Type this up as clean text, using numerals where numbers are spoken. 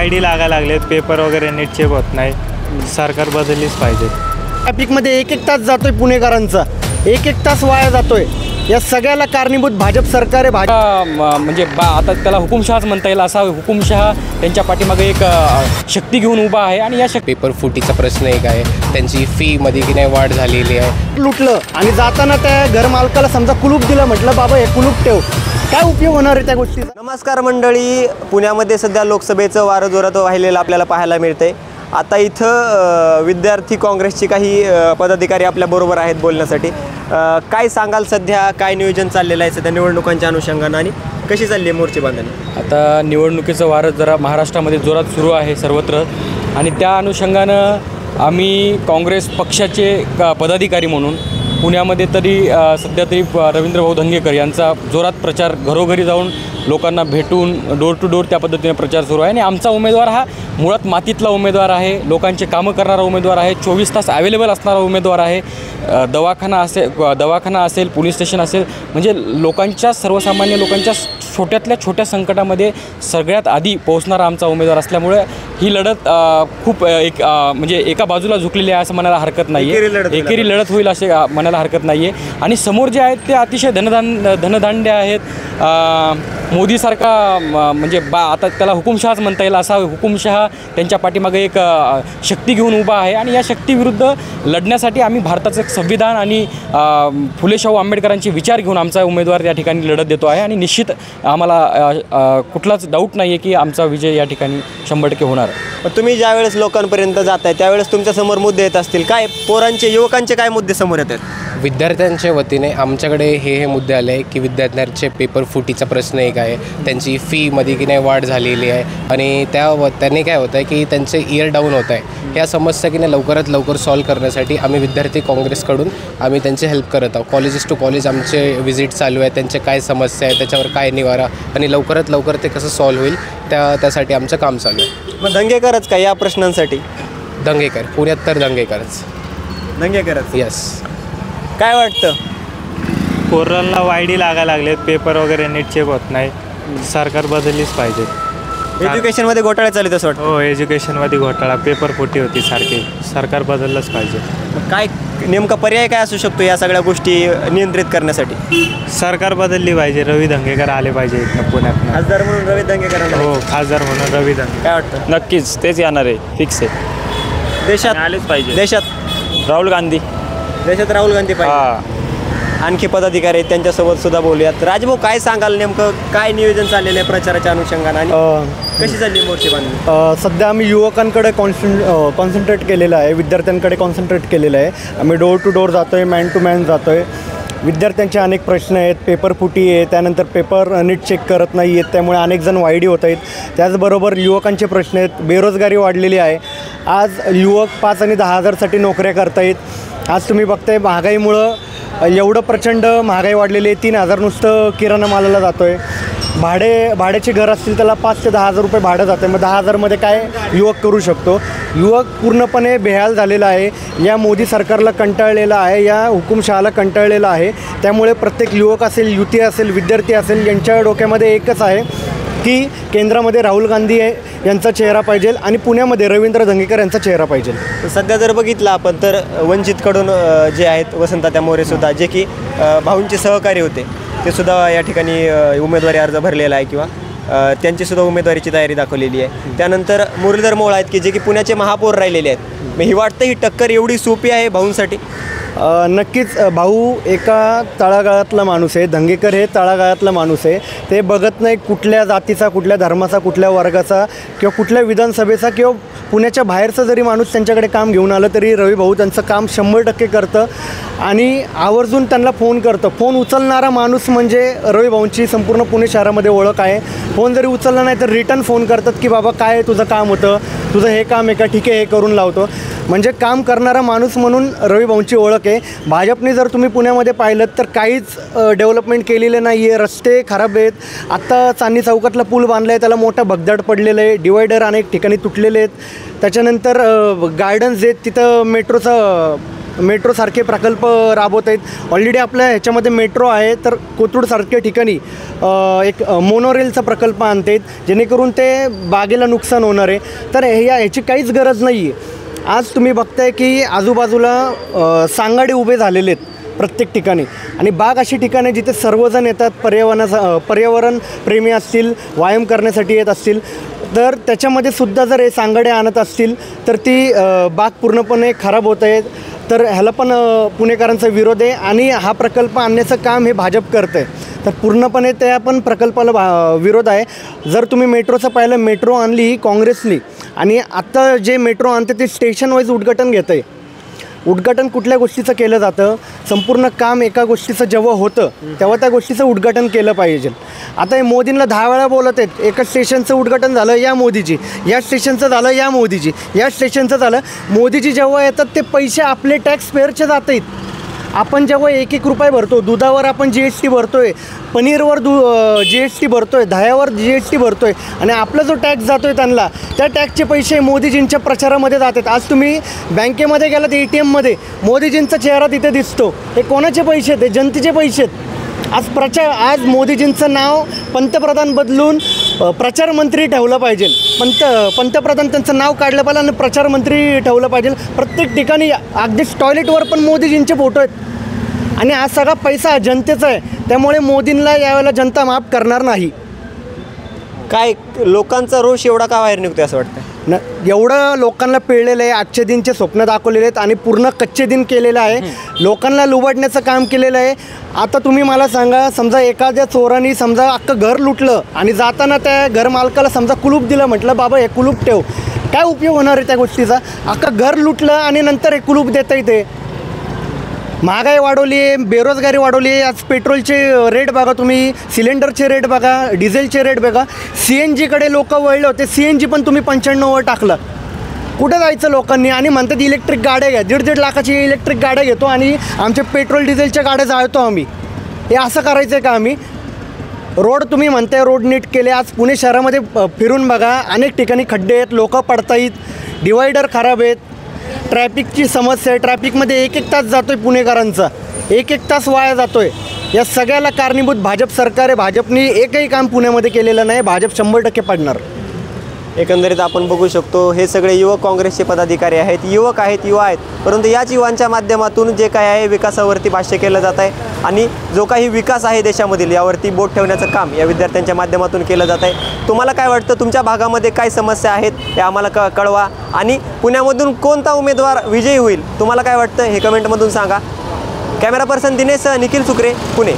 वायडी लागायला लागलेत, पेपर वगैरे नीट चेक होत नाही. सरकार बदललीच पाहिजे. ट्रॅफिकमध्ये एक तास जातोय पुणेकरांचा, एक तास वाया जातोय. या सगळ्याला कारणीभूत भाजप सरकार आहे. म्हणजे आता त्याला हुकुमशहाच म्हणता येईल. असा हुकुमशहा त्यांच्या पाठीमागे एक शक्ती घेऊन उभा आहे. आणि या पेपर फुटीचा प्रश्न एक आहे, त्यांची फीमध्ये की नाही वाढ झालेली आहे. लुटलं आणि जाताना त्या घरमालकाला समजा कुलूप दिलं, म्हटलं बाबा हे कुलूप ठेव, काय उपयोग होणार आहे त्या गोष्टीचा. नमस्कार मंडळी, पुण्यामध्ये सध्या लोकसभेचं वारं जोरात वाहिलेलं आपल्याला पाहायला मिळतंय. आता इथं विद्यार्थी काँग्रेसची काही पदाधिकारी आपल्याबरोबर आहेत बोलण्यासाठी. काय सांगाल, सध्या काय नियोजन चाललेलं आहे सध्या निवडणुकांच्या अनुषंगानं आणि कशी चालली आहे मोर्चे बांधणी? आता निवडणुकीचं वारं जरा महाराष्ट्रामध्ये जोरात सुरू आहे सर्वत्र. आणि त्या अनुषंगानं आम्ही काँग्रेस पक्षाचे पदाधिकारी म्हणून पुण्यामध्ये तरी सध्या तरी रवींद्रभाऊ धंगेकर यांचा जोरात प्रचार, घरोघरी जाऊन लोकांना भेटून डोर टू डोर त्या पद्धतीने प्रचार सुरू आहे. आणि आमचा उमेदवार हा मुळात मातीतला उमेदवार आहे, लोकांचे कामं करणारा उमेदवार आहे, 24 तास अवेलेबल असणारा उमेदवार आहे. दवाखाना असेल, पोलीस स्टेशन असेल, म्हणजे लोकांच्या, सर्वसामान्य लोकांच्या छोट्यातल्या छोट्या संकटामध्ये सगळ्यात आधी पोहोचणारा आमचा उमेदवार असल्यामुळे ही लढत खूप म्हणजे एका बाजूला झुकलेली आहे असं म्हणायला हरकत नाही आहे. एकेरी लढत होईल असे म्हणायला हरकत नाही आहे. आणि समोर जे आहेत ते अतिशय धनधान्य आहेत. मोदीसारखा म्हणजे आता त्याला हुकुमशहाच म्हणता येईल. असा हुकुमशहा त्यांच्या पाठीमागे एक शक्ती घेऊन उभा आहे. आणि या शक्तीविरुद्ध लढण्यासाठी आम्ही भारताचं एक संविधान आणि फुले शाहू आंबेडकरांचे विचार घेऊन आमचा उमेदवार या ठिकाणी लढत देतो आहे. आणि निश्चित आम्हाला कुठलाच डाऊट नाही आहे की आमचा विजय या ठिकाणी 100% होणार. तुम्ही ज्यावेळेस लोकांपर्यंत जाताय त्यावेळेस तुमच्यासमोर मुद्दे येत असतील, काय पोरांचे, युवकांचे काय मुद्दे समोर येतात? विद्यार्थ्यांच्या वतीने आमच्याकडे हे मुद्दे आले आहे की विद्यार्थ्यांचे पेपर फुटीचा प्रश्न एक आहे, त्यांची फीमध्ये की नाही वाढ झालेली आहे. आणि त्याने काय होतं आहे की त्यांचे इयर डाऊन होत आहे. ह्या समस्या की नाही लवकरात लवकर सॉल्व्ह करण्यासाठी आम्ही विद्यार्थी काँग्रेसकडून आम्ही त्यांची हेल्प करत आहोत. कॉलेजेस टू कॉलेज आमचे व्हिजिट चालू आहे, त्यांचे काय समस्या आहे, त्याच्यावर काय निवारा आणि लवकरात लवकर ते कसं सॉल्व्ह होईल त्यासाठी आमचं काम चालू आहे. मग दंगेकरच का या प्रश्नांसाठी? दंगेकर, पुण्यात तर दंगेकरच. यस. काय वाटतं? पोरांना वायडी लागायला लागलेत, पेपर वगैरे नीट चेक होत नाही. सरकार बदललीच पाहिजे. एज्युकेशनमध्ये घोटाळे चालू आहेत असं वाटतं? हो, एज्युकेशनमध्ये घोटाळा, पेपर फुटी होती सारखी. सरकार बदललंच पाहिजे. काय नेमका पर्याय काय असू शकतो या सगळ्या गोष्टी नियंत्रित करण्यासाठी? सरकार बदलली पाहिजे. रवी धंगेकर आले पाहिजे इथं पुण्यात. खासदार म्हणून रवी धंगेकर. हो, खासदार म्हणून रवी धंगेकर. काय वाटतं? नक्कीच तेच येणार आहे, फिक्स आहे. देशात आलेच पाहिजे. देशात राहुल गांधी पाहिजे. आणखी पदाधिकारी आहेत त्यांच्यासोबत सुद्धा बोलूयात. राजभाऊ, काय सांगाल, नेमकं काय नियोजन चाललेलं आहे प्रचाराच्या अनुषंगाने आणि कशी चालली मोर्चे बांधणी? सध्या आम्ही युवकांकडे कॉन्सन्ट्रेट केलेलं आहे, विद्यार्थ्यांकडे कॉन्सन्ट्रेट केलेलं आहे. आम्ही डोर टू डोर जातो आहे, मॅन टू मॅन जातो आहे. विद्यार्थ्यांचे अनेक प्रश्न आहेत, पेपर फुटी आहे, त्यानंतर पेपर नीट चेक करत नाही आहेत, त्यामुळे अनेक जण वायडी होत आहेत. त्याचबरोबर युवकांचे प्रश्न आहेत, बेरोजगारी वाढलेली आहे. आज युवक 5 आणि 10 हजारसाठी नोकऱ्या करतायत. आज तुम्ही बघताय महागाईमुळं एवढं प्रचंड महागाई वाढलेली आहे. 3,000 नुसतं किराणा मालाला जातो आहे. भाड्याचे घर असतील त्याला 5 ते 10 हजार रुपये भाडं जातं. मग 10 हजारमध्ये काय युवक करू शकतो? युवक पूर्णपणे बेहाल झालेला आहे. या मोदी सरकारला कंटाळलेला आहे, या हुकुमशहाला कंटाळलेला आहे. त्यामुळे प्रत्येक युवक असेल, युवती असेल, विद्यार्थी असेल, यांच्या डोक्यामध्ये एकच आहे की केंद्रामध्ये राहुल गांधी यांचा चेहरा पाहिजे आणि पुण्यामध्ये रवींद्र धंगेकर यांचा चेहरा पाहिजे. सध्या जर बघितलं आपण तर वंचितकडून जे आहेत वसंततात्या मोरेसुद्धा, जे की भाऊंचे सहकारी होते, ते सुद्धा या ठिकाणी उमेदवारी अर्ज भरलेला आहे किंवा त्यांचीसुद्धा उमेदवारीची तयारी दाखवलेली आहे. त्यानंतर मुरलीधर मोहोळ आहेत की जे की पुण्याचे महापौर राहिलेले आहेत. मग ही वाटतं ही टक्कर एवढी सोपी आहे भाऊंसाठी? नक्कीच. भाऊ एका तळागाळातला माणूस आहे, धंगेकर हे तळागाळातला माणूस आहे. ते बघत नाही कुठल्या जातीचा, कुठल्या धर्माचा, कुठल्या वर्गाचा किंवा कुठल्या विधानसभेचा किंवा पुण्याच्या बाहेरचं जरी माणूस त्यांच्याकडे काम घेऊन आलं तरी रवी भाऊ त्यांचं काम 100% करतं आणि आवर्जून त्यांना फोन करतं. फोन उचलणारा माणूस म्हणजे रवी भाऊंची संपूर्ण पुणे शहरामध्ये ओळख आहे. फोन जरी उचलला नाही तर रिटर्न फोन करतात की बाबा काय तुझं काम होतं, तुझं हे काम आहे का, ठीक आहे हे करून लावतो. म्हणजे काम करणारा माणूस म्हणून रवी भाऊंची ओळख आहे. भाजपने जर तुम्ही पुण्यामध्ये पाहिलं तर काहीच डेव्हलपमेंट केलेलं नाही आहे. रस्ते खराब आहेत. आत्ता चांदणी चौकातला पूल बांधला आहे, त्याला मोठा भगदाड पडलेलं आहे. डिवायडर अनेक ठिकाणी तुटलेले आहेत. त्याच्यानंतर गार्डन्स आहेत, तिथं मेट्रोचा मेट्रोसारखे प्रकल्प राबवत आहेत. ऑलरेडी आपल्या ह्याच्यामध्ये मेट्रो आहे, तर कोथरूडसारख्या ठिकाणी एक मोनोरेलचा प्रकल्प आणतात जेणेकरून ते बागेला नुकसान होणार आहे. तर ह्याची काहीच गरज नाही आहे. आज तुम्ही बघताय की आजूबाजूला सांगाडे उभे झालेले आहेत प्रत्येक ठिकाणी, आणि बाग अशी ठिकाणे जिथे सर्वजण येतात, पर्यावरण प्रेमी असतील, व्यायाम करण्यासाठी येत असतील, तर त्याच्यामध्ये सुद्धा जर हे सांगाडे आणत असतील तर ती बाग पूर्णपणे खराब होत आहेत. तर ह्याला पण पुणेकरांचा विरोध आहे आणि हा प्रकल्प आणण्याचं काम हे भाजप करतं आहे. तर पूर्णपणे त्या पण प्रकल्पाला विरोध आहे. जर तुम्ही मेट्रोचं पाहिलं, मेट्रो आणली ही काँग्रेसनी, आणि आत्ता जे मेट्रो आणते ते स्टेशन वाईज उद्घाटन घेतं आहे. उद्घाटन कुठल्या गोष्टीचं केलं जातं, संपूर्ण काम एका गोष्टीचं जेव्हा होतं तेव्हा त्या गोष्टीचं उद्घाटन केलं पाहिजे. आता हे मोदींना 10 वेळा बोलत आहेत, एका स्टेशनचं उद्घाटन झालं या मोदीजी, या स्टेशनचं झालं या मोदीजी, या स्टेशनचं झालं मोदीजी. जेव्हा येतात ते पैसे आपले टॅक्स पेअरचे जात आहेत. आपण जेव्हा 1-1 रुपये भरतो, दुधावर आपण GST भरतो आहे, पनीरवर GST भरतो आहे, दह्यावर GST भरतो आहे, आणि आपला जो टॅक्स जातो आहे त्यांना, त्या टॅक्सचे पैसे मोदीजींच्या प्रचारामध्ये जातात. आज तुम्ही बँकेमध्ये गेलात, ATMमध्ये मोदीजींचा चेहरा तिथे दिसतो. हे कोणाचे पैसे आहेत? हे जनतेचे पैसे आहेत. आज मोदीजींचं नाव पंतप्रधान बदलून प्रचारमंत्री ठेवलं पाहिजे. पंतप्रधान त्यांचं नाव काढलं पाहिजे आणि प्रचारमंत्री ठेवलं पाहिजे. प्रत्येक ठिकाणी अगदीच टॉयलेटवर पण मोदीजींचे फोटो आहेत, आणि हा सगळा पैसा जनतेचा आहे. त्यामुळे मोदींना यावेळेला जनता माफ करणार नाही. काय लोकांचा रोष एवढा का बाहेर निघतोय असं वाटतं? एवढं लोकांना पिळलेलं आहे, आजचे दिनचे स्वप्न दाखवलेले आहेत आणि पूर्ण कच्चे दिन केलेलं आहे. लोकांना लुबाडण्याचं काम केलेलं आहे. आता तुम्ही मला सांगा, समजा एखाद्या चोरांनी समजा अख्खं घर लुटलं आणि जाताना त्या घर मालकाला समजा कुलूप दिलं, म्हटलं बाबा हे कुलूप ठेव, काय उपयोग होणार आहे त्या गोष्टीचा? अख्खं घर लुटलं आणि नंतर हे कुलूप देता येते. महागाई वाढवली आहे, बेरोजगारी वाढवली आहे. आज पेट्रोलचे रेट बघा तुम्ही, सिलेंडरचे रेट बघा, डिझेलचे रेट बघा. CNGकडे लोक वळले होते, CNG पण तुम्ही 95वर टाकलं. कुठे जायचं लोकांनी? आणि म्हणतात इलेक्ट्रिक गाड्या घ्या, 1.5 लाखाची इलेक्ट्रिक गाड्या घेतो आणि आमचे पेट्रोल डिझेलच्या गाड्या जाळतो आम्ही. हे असं करायचं आहे का आम्ही? रोड तुम्ही म्हणताय रोड नीट केले. आज पुणे शहरामध्ये फिरून बघा, अनेक ठिकाणी खड्डे आहेत, लोक पडतायत, डिवायडर खराब आहेत, ट्रॅफिकची समस्या आहे. ट्रॅफिकमध्ये 1-1 तास जातो आहे पुणेकरांचा, 1-1 तास वाया जातो आहे. या सगळ्याला कारणीभूत भाजप सरकार आहे. भाजपनी एकही काम पुण्यामध्ये केलेलं नाही. भाजप 100% पडणार. एकंदरीत आपण बघू शकतो हे सगळे युवक काँग्रेसचे पदाधिकारी आहेत, युवक आहेत, युवा आहेत. परंतु याच युवांच्या माध्यमातून जे काय आहे विकासावरती भाष्य केलं जात आहे, आणि जो काही विकास आहे देशामधील यावरती बोट ठेवण्याचं काम या विद्यार्थ्यांच्या माध्यमातून केलं जात आहे. तुम्हाला काय वाटतं, तुमच्या भागामध्ये काय समस्या आहेत हे आम्हाला कळवा, आणि पुण्यामधून कोणता उमेदवार विजयी होईल तुम्हाला काय वाटतं हे कमेंटमधून सांगा. Camera person Dinesh Nikhil Sukre, Pune.